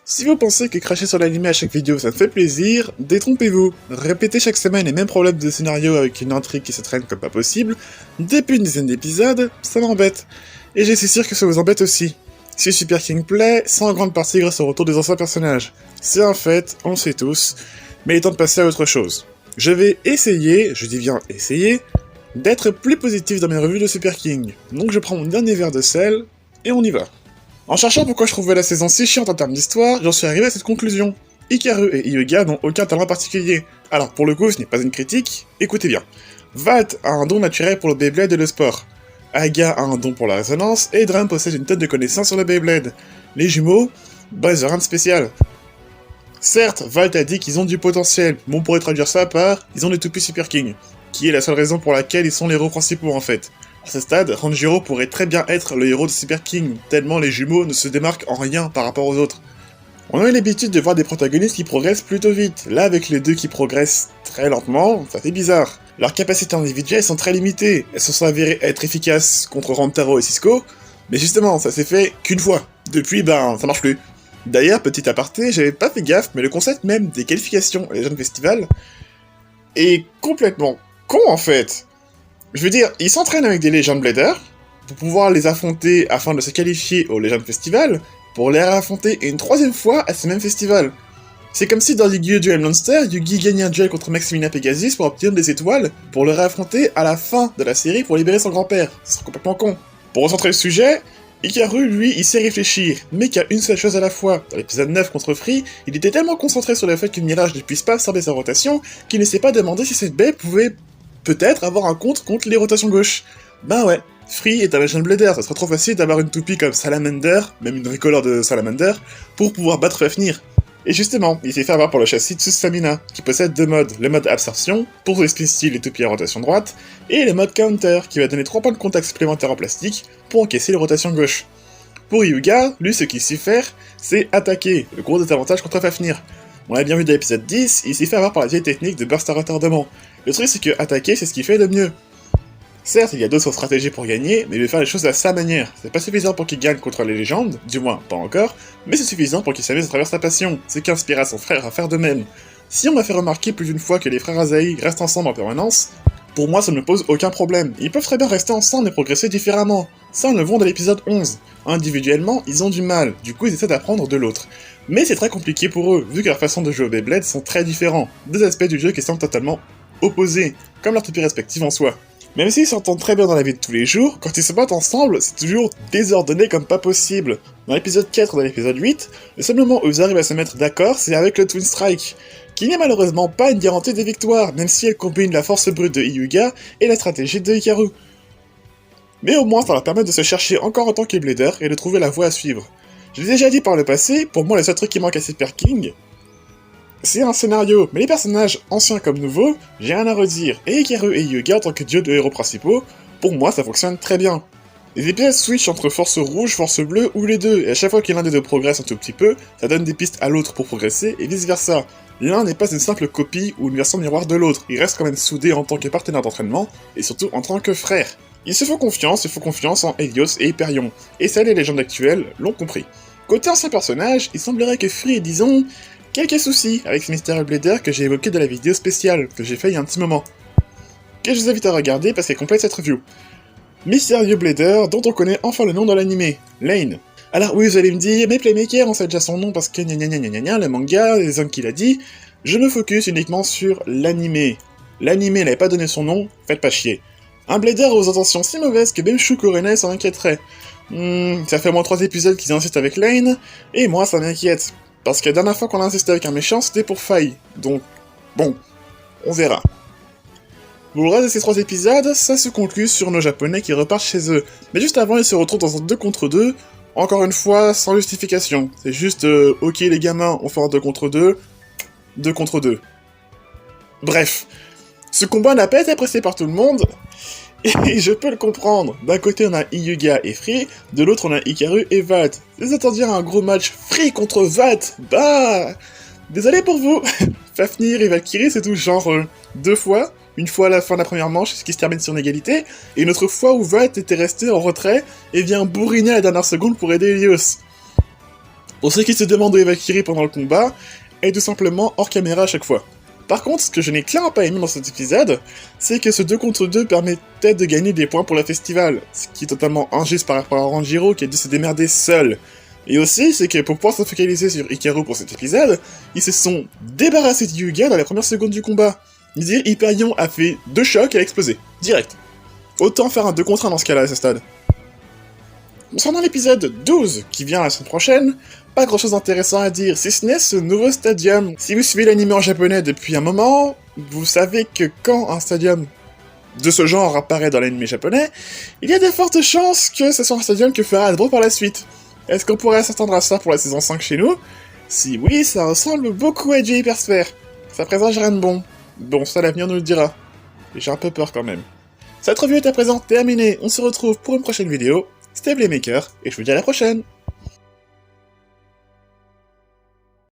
Si vous pensez que cracher sur l'anime à chaque vidéo ça me fait plaisir, détrompez-vous. Répéter chaque semaine les mêmes problèmes de scénario avec une intrigue qui se traîne comme pas possible, depuis une dizaine d'épisodes, ça m'embête. Et je suis sûr que ça vous embête aussi. Si Super King plaît, c'est en grande partie grâce au retour des anciens personnages. C'est un fait, on le sait tous, mais il est temps de passer à autre chose. Je vais essayer, je dis bien essayer, d'être plus positif dans mes revues de Super King. Donc je prends mon dernier verre de sel, et on y va. En cherchant pourquoi je trouvais la saison si chiante en termes d'histoire, j'en suis arrivé à cette conclusion. Hikaru et Hyuga n'ont aucun talent particulier. Alors pour le coup, ce n'est pas une critique, écoutez bien. Vat a un don naturel pour le Beyblade et le sport. Aga a un don pour la résonance, et Drum possède une tonne de connaissances sur le Beyblade. Les jumeaux, bah ils ont rien de spécial. Certes, Vat a dit qu'ils ont du potentiel, mais on pourrait traduire ça par « ils ont des toupies Super King », qui est la seule raison pour laquelle ils sont les héros principaux en fait. À ce stade, Ranjiro pourrait très bien être le héros de Super King, tellement les jumeaux ne se démarquent en rien par rapport aux autres. On a eu l'habitude de voir des protagonistes qui progressent plutôt vite, là avec les deux qui progressent très lentement, ça fait bizarre. Leurs capacités individuelles sont très limitées, elles se sont avérées être efficaces contre Rantaro et Cisco, mais justement, ça s'est fait qu'une fois. Depuis, ça marche plus. D'ailleurs, petit aparté, j'avais pas fait gaffe, mais le concept même des qualifications et les jeunes festivals est complètement con en fait. Je veux dire, ils s'entraînent avec des Legend Bladers, pour pouvoir les affronter afin de se qualifier au Legend Festival, pour les réaffronter une troisième fois à ce même festival. C'est comme si dans Yu-Gi-Oh! Duel Monster, Yugi gagnait un duel contre Maximina Pegasus pour obtenir des étoiles, pour le réaffronter à la fin de la série pour libérer son grand-père. C'est complètement con. Pour recentrer le sujet, Hikaru, lui, il sait réfléchir, mais qu'à une seule chose à la fois. Dans l'épisode 9 contre Free, il était tellement concentré sur le fait que Mirage ne puisse pas absorber sa rotation, qu'il ne s'est pas demandé si cette baie pouvait peut-être avoir un contre les rotations gauche. Ben ouais, Free est un Legend Blader, ça serait trop facile d'avoir une toupie comme Salamander, même une recolor de Salamander, pour pouvoir battre Fafnir. Et justement, il s'est fait avoir pour le châssis Tsusamina, qui possède deux modes, le mode absorption, pour les spin steel et toupies à rotation droite, et le mode counter, qui va donner 3 points de contact supplémentaires en plastique, pour encaisser les rotations gauche. Pour Hyuga, lui ce qu'il sait faire, c'est attaquer, le gros désavantage contre Fafnir. On l'a bien vu dans l'épisode 10, il s'est fait avoir par la vieille technique de burst à retardement. Le truc c'est que attaquer c'est ce qu'il fait de mieux. Certes, il y a d'autres stratégies pour gagner, mais il veut faire les choses à sa manière. C'est pas suffisant pour qu'il gagne contre les légendes, du moins pas encore, mais c'est suffisant pour qu'il s'amuse à travers sa passion, ce qui inspira son frère à faire de même. Si on m'a fait remarquer plus d'une fois que les frères Asahi restent ensemble en permanence, pour moi ça ne me pose aucun problème. Ils peuvent très bien rester ensemble et progresser différemment. Ça on le voit dans l'épisode 11. Individuellement, ils ont du mal, du coup ils essaient d'apprendre de l'autre. Mais c'est très compliqué pour eux, vu que leur façon de jouer au Beyblade sont très différents. Deux aspects du jeu qui sont totalement opposés, comme leur toupie respective en soi. Même s'ils s'entendent très bien dans la vie de tous les jours, quand ils se battent ensemble, c'est toujours désordonné comme pas possible. Dans l'épisode 4 et dans l'épisode 8, le seul moment où ils arrivent à se mettre d'accord, c'est avec le Twin Strike, qui n'est malheureusement pas une garantie de victoire, même si elle combine la force brute de Hyuga et la stratégie de Hikaru. Mais au moins ça leur permet de se chercher encore en tant que Blader et de trouver la voie à suivre. Je l'ai déjà dit par le passé, pour moi le seul truc qui manque à Super King, c'est un scénario, mais les personnages, anciens comme nouveaux, j'ai rien à redire, et Hikaru et Hyuga en tant que dieux de héros principaux, pour moi ça fonctionne très bien. Les épisodes switch entre force rouge, force bleue ou les deux, et à chaque fois que l'un des deux progresse un tout petit peu, ça donne des pistes à l'autre pour progresser, et vice versa. L'un n'est pas une simple copie ou une version miroir de l'autre, ils restent quand même soudés en tant que partenaires d'entraînement, et surtout en tant que frères. Ils se font confiance en Helios et Hyperion, et ça les légendes actuelles l'ont compris. Côté ancien personnage, il semblerait que Free ait, disons, quelques soucis avec ce Mystery Blader que j'ai évoqué dans la vidéo spéciale que j'ai fait il y a un petit moment, que je vous invite à regarder parce qu'elle complète cette review. Mysterio Blader, dont on connaît enfin le nom dans l'animé, Lane. Alors oui, vous allez me dire, mais Playmaker, on sait déjà son nom parce que le manga, les hommes qu'il a dit, je me focus uniquement sur l'animé. L'animé n'avait pas donné son nom, faites pas chier. Un Blader aux intentions si mauvaises que même Shukorene s'en inquiéterait. Ça fait au moins 3 épisodes qu'ils insistent avec Lane, et moi ça m'inquiète. Parce que la dernière fois qu'on a insisté avec un méchant, c'était pour Faille. Donc, bon, on verra. Pour le reste de ces 3 épisodes, ça se conclut sur nos japonais qui repartent chez eux. Mais juste avant, ils se retrouvent dans un 2 contre 2, encore une fois, sans justification. C'est juste, ok les gamins, on fait un 2 contre 2, 2 contre 2. Bref, ce combat n'a pas été apprécié par tout le monde, et je peux le comprendre. D'un côté on a Hyuga et Free, de l'autre on a Hikaru et Vat. Vous attendiez un gros match Free contre Vat, bah désolé pour vous. Fafnir et Valkyrie c'est tout genre 2 fois, une fois à la fin de la première manche, ce qui se termine sur une égalité, et une autre fois où Vat était resté en retrait et vient bourriner à la dernière seconde pour aider Helios. Pour ceux qui se demandent où est Valkyrie pendant le combat, elle est tout simplement hors caméra à chaque fois. Par contre, ce que je n'ai clairement pas aimé dans cet épisode, c'est que ce 2 contre 2 permettait de gagner des points pour le festival, ce qui est totalement injuste par rapport à Oranjiro qui a dû se démerder seul. Et aussi, c'est que pour pouvoir se focaliser sur Hikaru pour cet épisode, ils se sont débarrassés de Hyuga dans les premières secondes du combat. Dire Hyperion a fait 2 chocs et a explosé, direct. Autant faire un 2 contre 1 dans ce cas-là à ce stade. Concernant l'épisode 12, qui vient la semaine prochaine, pas grand chose d'intéressant à dire, si ce n'est ce nouveau stadium. Si vous suivez l'anime en japonais depuis un moment, vous savez que quand un stadium de ce genre apparaît dans l'anime japonais, il y a de fortes chances que ce soit un stadium que fera Hasbro par la suite. Est-ce qu'on pourrait s'attendre à ça pour la saison 5 chez nous? Si oui, ça ressemble beaucoup à J Hypersphere. Ça présage rien de bon. Bon, ça l'avenir nous le dira. Et j'ai un peu peur quand même. Cette review est à présent terminée, on se retrouve pour une prochaine vidéo. C'était Playmaker, et je vous dis à la prochaine!